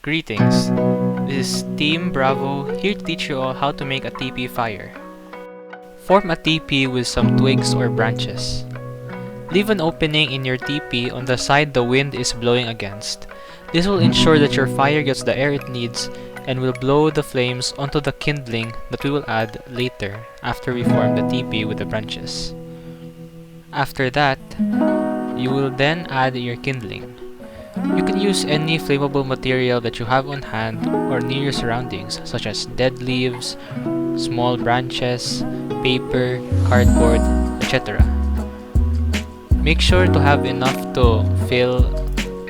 Greetings, this is Team Bravo here to teach you all how to make a teepee fire. Form a teepee with some twigs or branches. Leave an opening in your teepee on the side the wind is blowing against. This will ensure that your fire gets the air it needs and will blow the flames onto the kindling that we will add later after we form the teepee with the branches. After that, you will then add your kindling. You can use any flammable material that you have on hand or near your surroundings, such as dead leaves, small branches, paper, cardboard, etc. Make sure to have enough to fill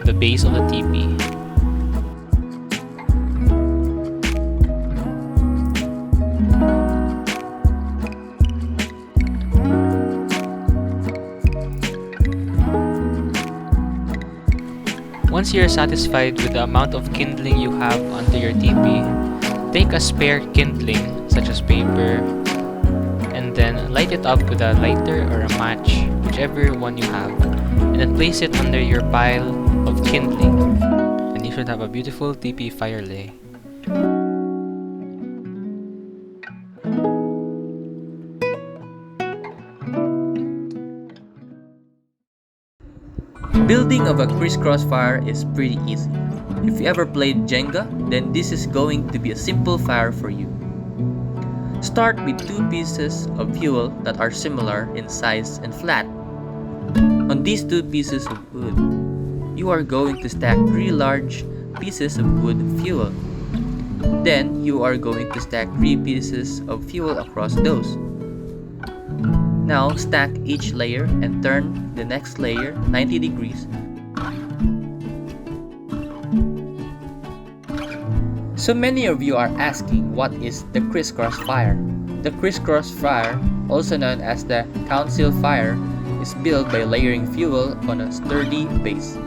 the base of the teepee. Once you are satisfied with the amount of kindling you have under your teepee, take a spare kindling such as paper and then light it up with a lighter or a match, whichever one you have, and then place it under your pile of kindling, and you should have a beautiful teepee fire lay. Building of a crisscross fire is pretty easy. If you ever played Jenga, then this is going to be a simple fire for you. Start with two pieces of fuel that are similar in size and flat. On these two pieces of wood, you are going to stack three large pieces of wood fuel. Then you are going to stack three pieces of fuel across those. Now stack each layer and turn the next layer 90 degrees. So many of you are asking, what is the crisscross fire? The crisscross fire, also known as the council fire, is built by layering fuel on a sturdy base.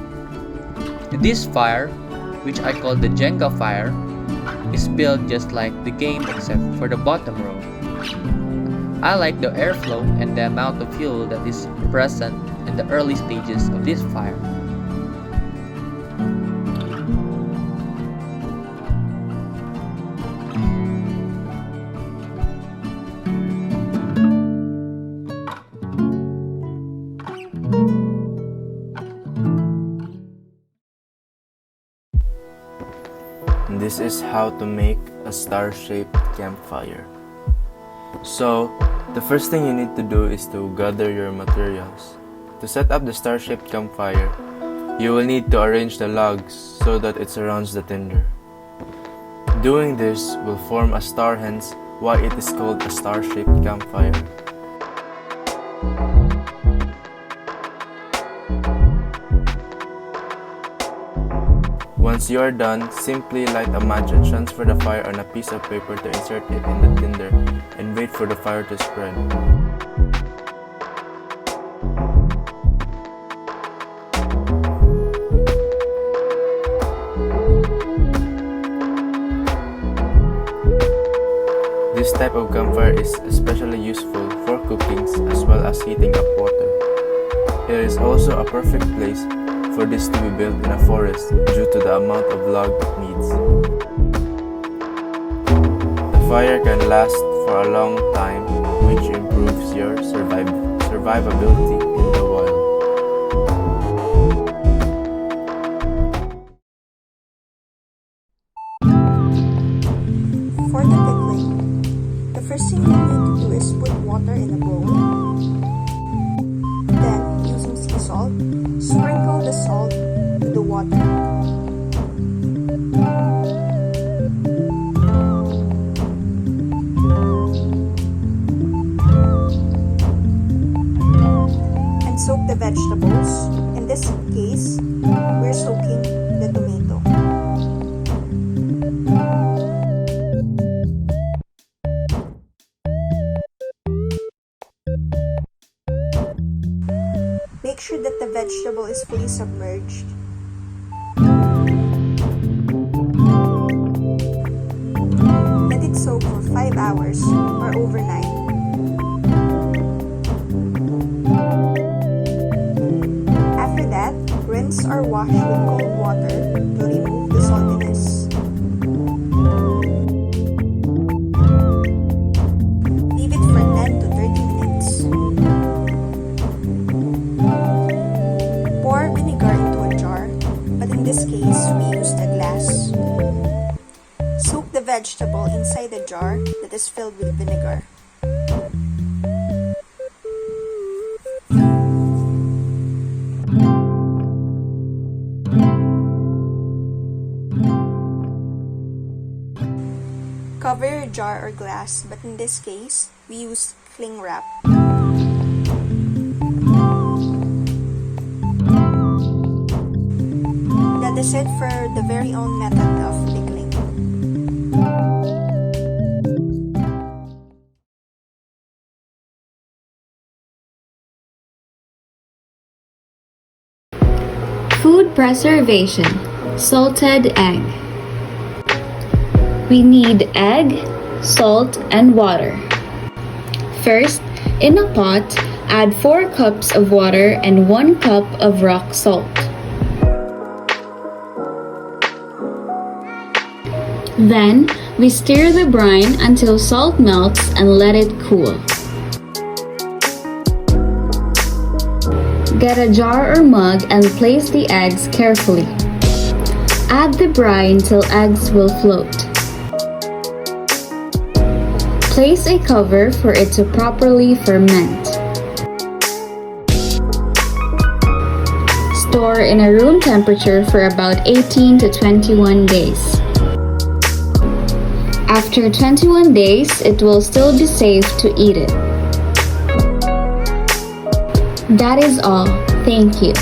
This fire, which I call the Jenga Fire, is built just like the game except for the bottom row. I like the airflow and the amount of fuel that is present in the early stages of this fire. This is how to make a star-shaped campfire. So, the first thing you need to do is to gather your materials. To set up the star-shaped campfire, you will need to arrange the logs so that it surrounds the tinder. Doing this will form a star, hence why it is called a star-shaped campfire. Once you are done, simply light a match and transfer the fire on a piece of paper to insert it in the tinder and wait for the fire to spread. This type of campfire is especially useful for cooking as well as heating up water. It is also a perfect place for this to be built in a forest due to the amount of log it needs. The fire can last for a long time, which improves your survivability in the wild. For the pickling, the first thing you need to do is put water in a bowl. Then, using sea salt, sprinkle the salt to the water. And soak the vegetables. In this case, we're soaking the tomato. Make sure that the vegetable is fully submerged. Let it soak for 5 hours or overnight. After that, rinse or wash with cold water to remove the saltiness. vegetable inside a jar that is filled with vinegar. Cover your jar or glass, but in this case, we use cling wrap. That is it for the very own method of pickling. Food preservation. Salted egg. We need egg, salt, and water. First, in a pot, add 4 cups of water and 1 cup of rock salt. Then, we stir the brine until salt melts and let it cool. Get a jar or mug and place the eggs carefully. Add the brine till eggs will float. Place a cover for it to properly ferment. Store in a room temperature for about 18 to 21 days. After 21 days, it will still be safe to eat it. That is all. Thank you.